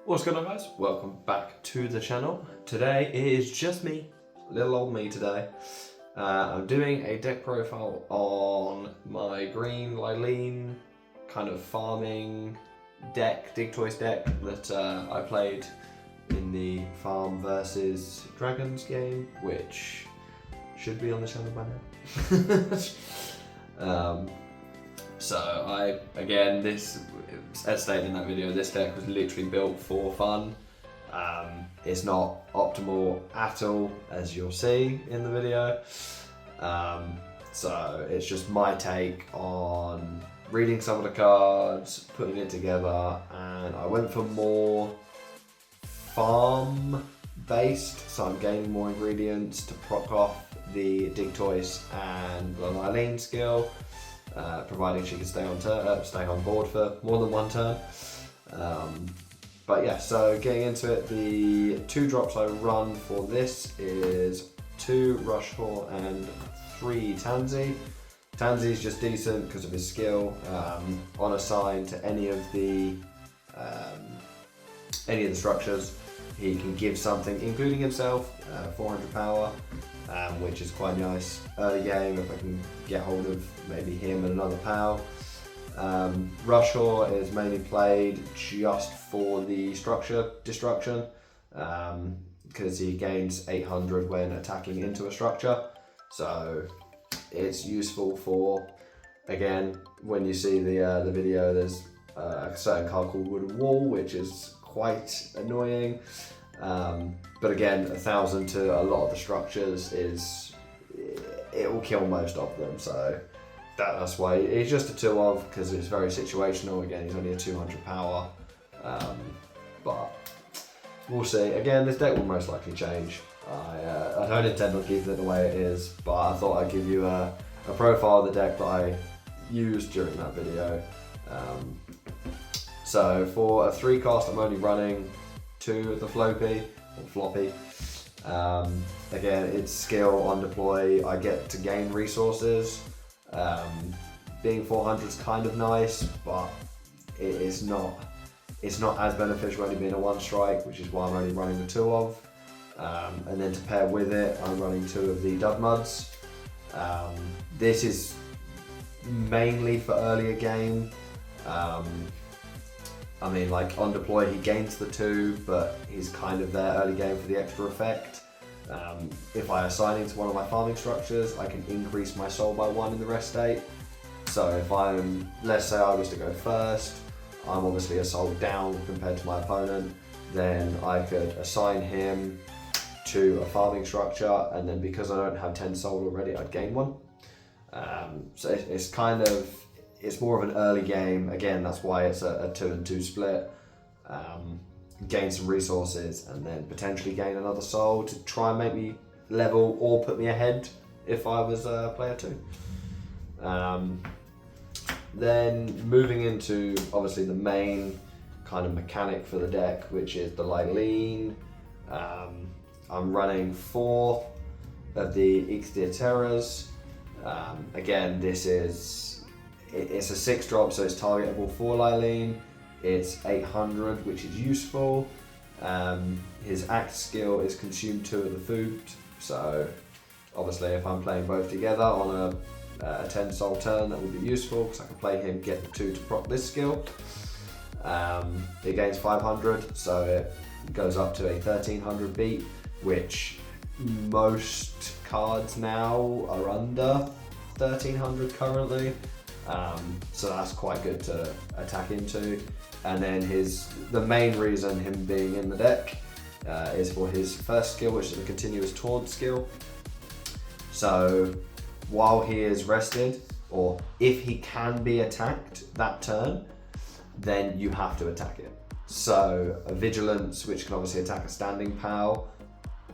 What's going on, guys? Welcome back to the channel. Today it is just me, little old me today. I'm doing a deck profile on my green Lyleen kind of farming deck, dig toys deck that I played in the Farm versus Dragons game, which should be on the channel by now. So as stated in that video, this deck was literally built for fun. It's not optimal at all, as you'll see in the video. So it's just my take on reading some of the cards, putting it together, and I went for more farm based, so I'm gaining more ingredients to proc off the dig toys and the Lyleen skill. Providing she can stay on board for more than one turn. But yeah, so getting into it, the 2 drops I run for this is 2 Rushhaw and 3 Tansy. Tansy's just decent because of his skill. On a sign to any of the structures, he can give something, including himself, 400 power. Which is quite nice. Early game, if I can get hold of maybe him and another pal. Rushhaw is mainly played just for the structure destruction, because he gains 800 when attacking into a structure. So it's useful for, again, when you see the video, there's a certain card called Wooden Wall, which is quite annoying. But again, 1,000 to a lot of the structures it will kill most of them, so that's why he's just a 2-of, because it's very situational. Again, he's only a 200 power, but we'll see. Again, this deck will most likely change. I don't intend on keeping it the way it is, but I thought I'd give you a profile of the deck that I used during that video. So for a 3 cost, I'm only running 2 of the floppy. Again, it's skill on deploy. I get to gain resources. Being 400 is kind of nice, but it's not as beneficial only being a 1 strike, which is why I'm only running the 2-of. And then to pair with it, I'm running 2 of the Dud Muds. This is mainly for earlier game. I mean, like on deploy, he gains the 2, but he's kind of there early game for the extra effect. If I assign him to one of my farming structures, I can increase my soul by 1 in the rest state. So if let's say I was to go first, I'm obviously a soul down compared to my opponent, then I could assign him to a farming structure, and then because I don't have 10 soul already, I'd gain 1. So it's kind of, it's more of an early game. Again, that's why it's a 2 and 2 split. Gain some resources and then potentially gain another soul to try and make me level or put me ahead if I was player 2. Then moving into obviously the main kind of mechanic for the deck, which is the Lyleen. I'm running 4 of the Ixtiateras. Again, it's a 6 drop, so it's targetable for Lyleen. It's 800, which is useful. His act skill is consume 2 of the food, so obviously if I'm playing both together on a 10 soul turn, that would be useful because I can play him, get the 2 to proc this skill. It gains 500, so it goes up to a 1300 beat, which most cards now are under 1300 currently. So that's quite good to attack into. And then the main reason him being in the deck is for his first skill, which is a continuous taunt skill. So while he is rested, or if he can be attacked that turn, then you have to attack it. So a vigilance, which can obviously attack a standing pal,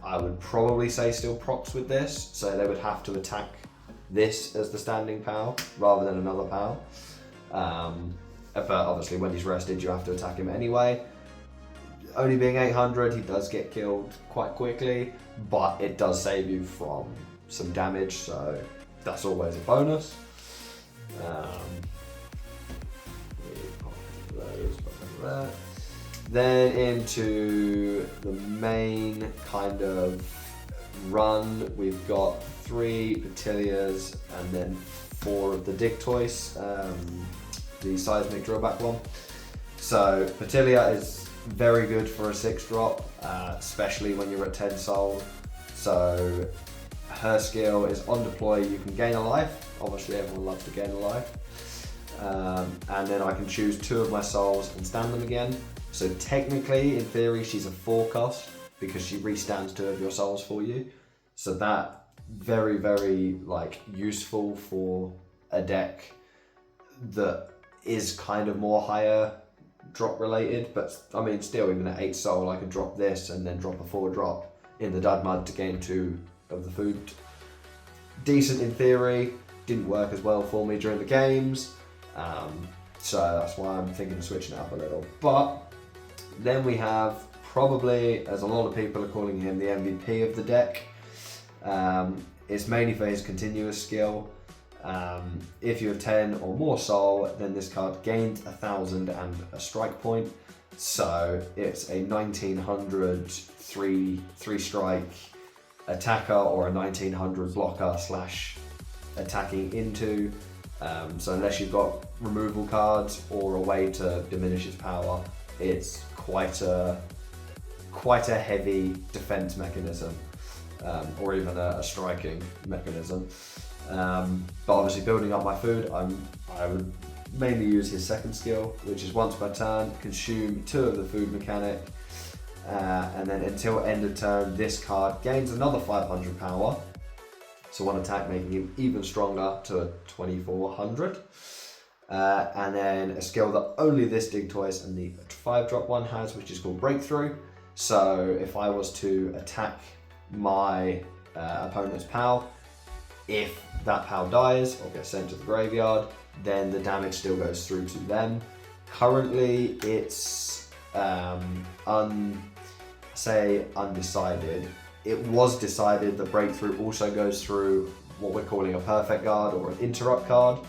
I would probably say still procs with this, so they would have to attack this as the standing pal rather than another pal. But obviously when he's rested, you have to attack him anyway. Only being 800, he does get killed quite quickly, but it does save you from some damage, so that's always a bonus. Then into the main kind of run, we've got 3 Petilias and then 4 of the Dictois, the seismic drillback one. So Petilia is very good for a 6 drop, especially when you're at 10 soul. So her skill is on deploy, you can gain a life. Obviously everyone loves to gain a life. And then I can choose 2 of my souls and stand them again. So technically, in theory, she's a 4 cost because she restands 2 of your souls for you. So that very, very like useful for a deck that is kind of more higher drop related. But I mean, still, even at 8 soul, I could drop this and then drop a 4 drop in the Dud Mud to gain 2 of the food. Decent in theory, didn't work as well for me during the games. So that's why I'm thinking of switching it up a little. But then we have probably, as a lot of people are calling him, the MVP of the deck. It's mainly for his continuous skill. If you have 10 or more soul, then this card gains 1,000 and a strike point. So it's a 1900 3 strike attacker or a 1900 blocker / attacking into. So unless you've got removal cards or a way to diminish its power, it's quite a heavy defense mechanism, or even a striking mechanism. But obviously, building up my food, I would mainly use his second skill, which is once per turn, consume 2 of the food mechanic, and then until end of turn, this card gains another 500 power. So 1 attack, making him even stronger to a 2400. And then a skill that only this Dictois and the 5-drop one has, which is called Breakthrough. So if I was to attack my opponent's PAL, if that PAL dies or gets sent to the graveyard, then the damage still goes through to them. Currently, it's undecided. It was decided that Breakthrough also goes through what we're calling a perfect guard or an interrupt card.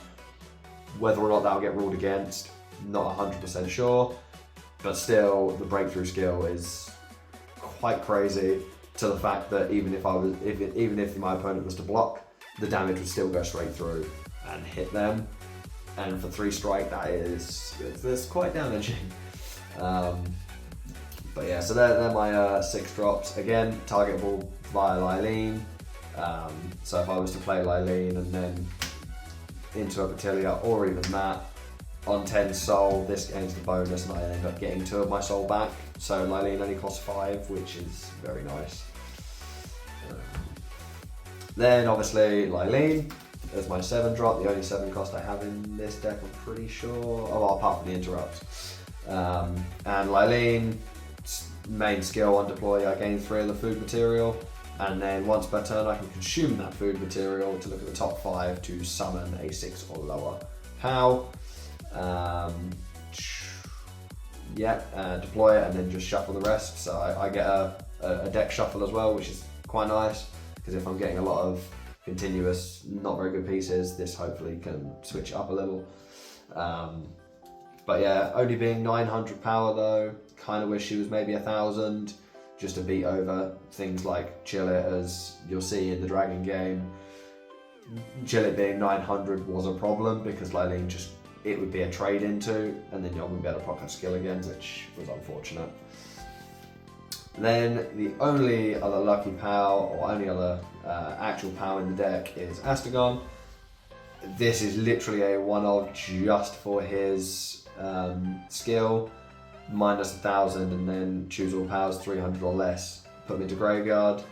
Whether or not that'll get ruled against, not 100% sure, but still the Breakthrough skill is quite crazy, to the fact that even if my opponent was to block, the damage would still go straight through and hit them. And for 3 strike, that's quite damaging. But yeah, so they're my 6 drops. Again, targetable via Lyleen. So if I was to play Lyleen and then into a Petilia or even that, on 10 soul, this gains the bonus and I end up getting 2 of my soul back. So Lyleen only costs 5, which is very nice. Then obviously Lyleen is my 7 drop, the only 7 cost I have in this deck, I'm pretty sure. Oh, well, apart from the interrupts. And Lyleen, main skill on deploy, I gain 3 of the food material, and then once per turn I can consume that food material to look at the top 5 to summon a 6 or lower POW. Deploy it and then just shuffle the rest. So I get a deck shuffle as well, which is quite nice, because if I'm getting a lot of continuous, not very good pieces, this hopefully can switch it up a little. But yeah, only being 900 power though, kind of wish she was maybe 1,000, just to beat over things like Chill It, as you'll see in the Dragon game. Chill It being 900 was a problem because Lyleen it would be a trade into, and then you wouldn't be able to proc her skill again, which was unfortunate. Then the only other lucky POW, or only other actual POW in the deck is Astagon. This is literally a one-of just for his skill, minus 1,000, and then choose all POWs 300 or less, put me to graveyard.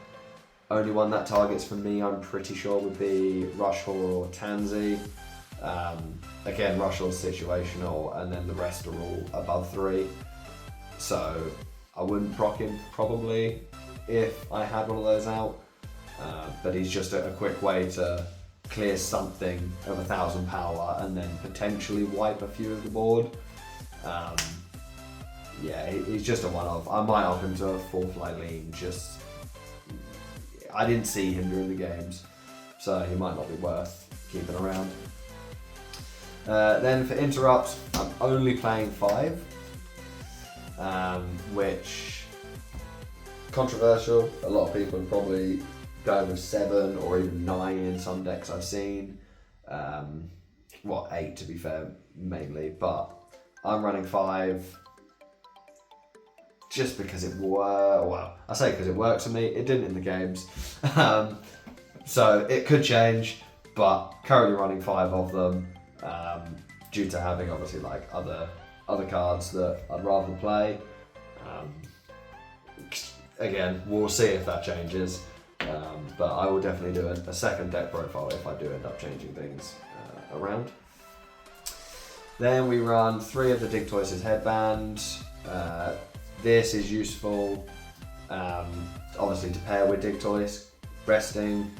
Only one that targets for me, I'm pretty sure, would be Rush Hall or Tansy. Again, Rush Hall's situational, and then the rest are all above 3. So I wouldn't proc him probably if I had one of those out, but he's just a quick way to clear something of 1,000 power and then potentially wipe a few of the board. Yeah, he's just a one-off. I might up him to a 4th Lyleen, I didn't see him during the games, so he might not be worth keeping around. Then for interrupts, I'm only playing 5. which controversial. A lot of people are probably going with 7 or even 9 in some decks I've seen. 8 to be fair, mainly, but I'm running 5 just because it I say because it works for me. It didn't in the games, so it could change, but currently running 5 of them due to having obviously like other cards that I'd rather play. Again, we'll see if that changes, but I will definitely do a second deck profile if I do end up changing things around. Then we run 3 of the Dig Toys' headband. This is useful, obviously, to pair with Dig Toys. Resting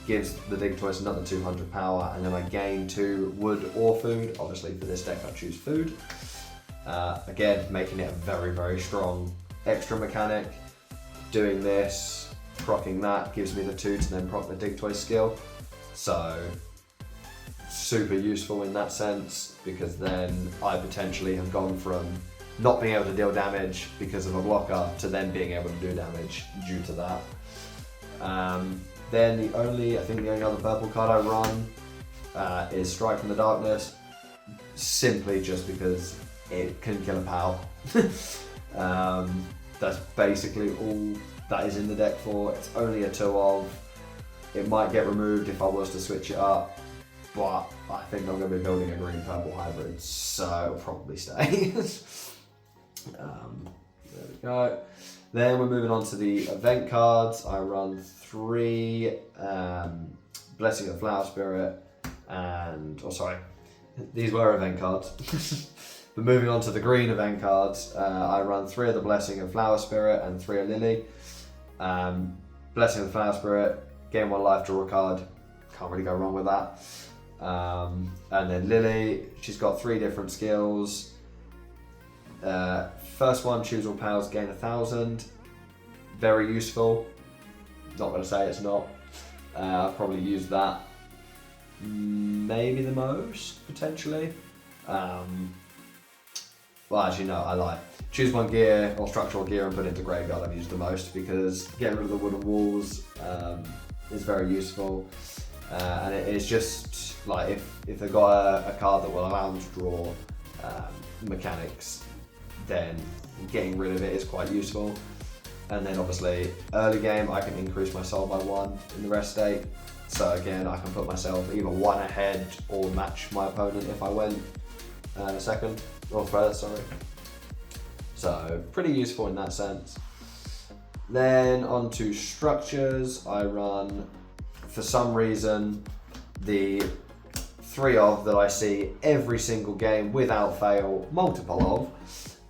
gives the Dig Toys another 200 power, and then I gain 2 wood or food. Obviously, for this deck, I choose food. Again, making it a very, very strong extra mechanic. Doing this, proccing that, gives me the 2 to then proc the Dig Toy skill. So, super useful in that sense, because then I potentially have gone from not being able to deal damage because of a blocker to then being able to do damage due to that. Then the only other purple card I run is Strike from the Darkness, simply just because it can kill a PAL. That's basically all that is in the deck for. It's only a 2 of. It might get removed if I was to switch it up, but I think I'm going to be building a green-purple hybrid, so it'll probably stay. There we go. Then we're moving on to the event cards. I run 3 Blessing of Flower Spirit and, these were event cards. But moving on to the green event cards, I run 3 of the Blessing of Flower Spirit and 3 of Lily. Blessing of Flower Spirit, gain 1 life, draw a card. Can't really go wrong with that. And then Lily, she's got 3 different skills. First one, choose all powers, gain 1,000. Very useful. Not going to say it's not. I've probably used that maybe the most, potentially. Well, actually no, I lie. Choose 1 gear or structural gear and put it into graveyard I've used the most, because getting rid of the wooden walls is very useful. And it is just like if they've got a card that will allow them to draw mechanics, then getting rid of it is quite useful. And then obviously early game I can increase my soul by 1 in the rest state, so again I can put myself either 1 ahead or match my opponent if I went second or third, sorry. So pretty useful in that sense. Then on to structures, I run, for some reason, the 3 of that I see every single game without fail, multiple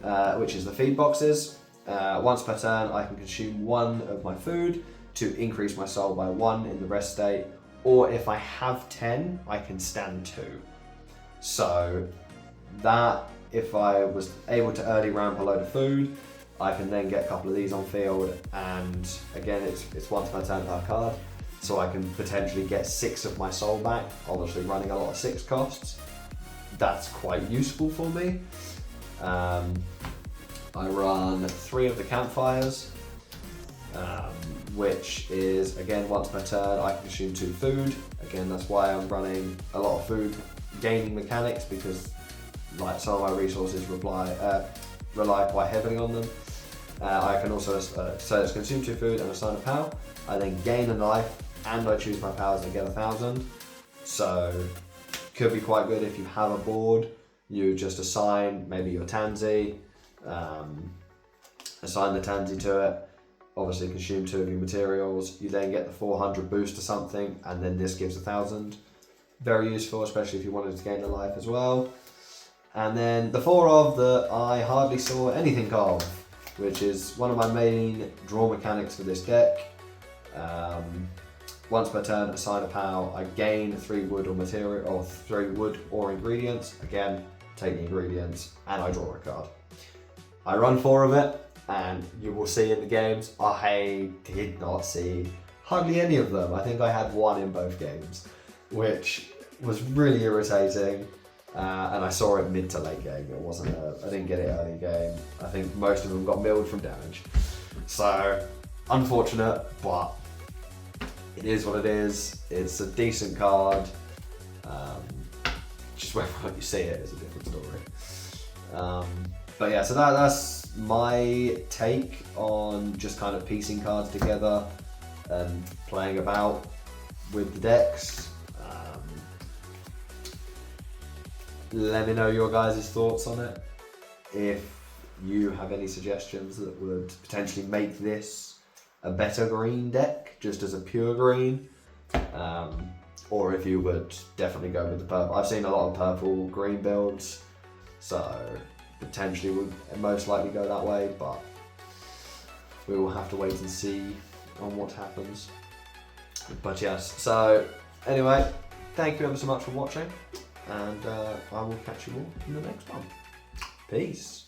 of, which is the feed boxes. Once per turn, I can consume 1 of my food to increase my soul by 1 in the rest state, or if I have 10, I can stand 2. So that, if I was able to early ramp a load of food, I can then get a couple of these on field, and again, it's once per turn per card. So I can potentially get 6 of my soul back, obviously running a lot of 6 costs. That's quite useful for me. I run 3 of the campfires, which is, again, once per turn, I can consume 2 food. Again, that's why I'm running a lot of food gaining mechanics, because like some of my resources rely quite heavily on them. I can also, so it's consume 2 food and assign a power. I then gain a life, and I choose my powers and get 1,000. So could be quite good if you have a board. You just assign maybe your Tansy, assign the Tansy to it, obviously consume 2 of your materials. You then get the 400 boost to something, and then this gives 1,000. Very useful, especially if you wanted to gain a life as well. And then the 4 of that I hardly saw anything of, which is one of my main draw mechanics for this deck. Once per turn, assign a POW. I gain 3 wood or material, or 3 wood or ingredients. Again, take the ingredients, and I draw a card. I run 4 of it, and you will see in the games, I did not see hardly any of them. I think I had 1 in both games, which was really irritating. and I saw it mid to late game. It wasn't I didn't get it early game. I think most of them got milled from damage. So, unfortunate, but it is what it is. It's a decent card. Just whether or not you see it is a different story. But yeah, so that's my take on just kind of piecing cards together and playing about with the decks. Let me know your guys' thoughts on it. If you have any suggestions that would potentially make this a better green deck, just as a pure green, or if you would definitely go with the purple. I've seen a lot of purple green builds, so potentially would most likely go that way, but we will have to wait and see on what happens. But yes, so anyway, thank you ever so much for watching, and I will catch you all in the next one. Peace.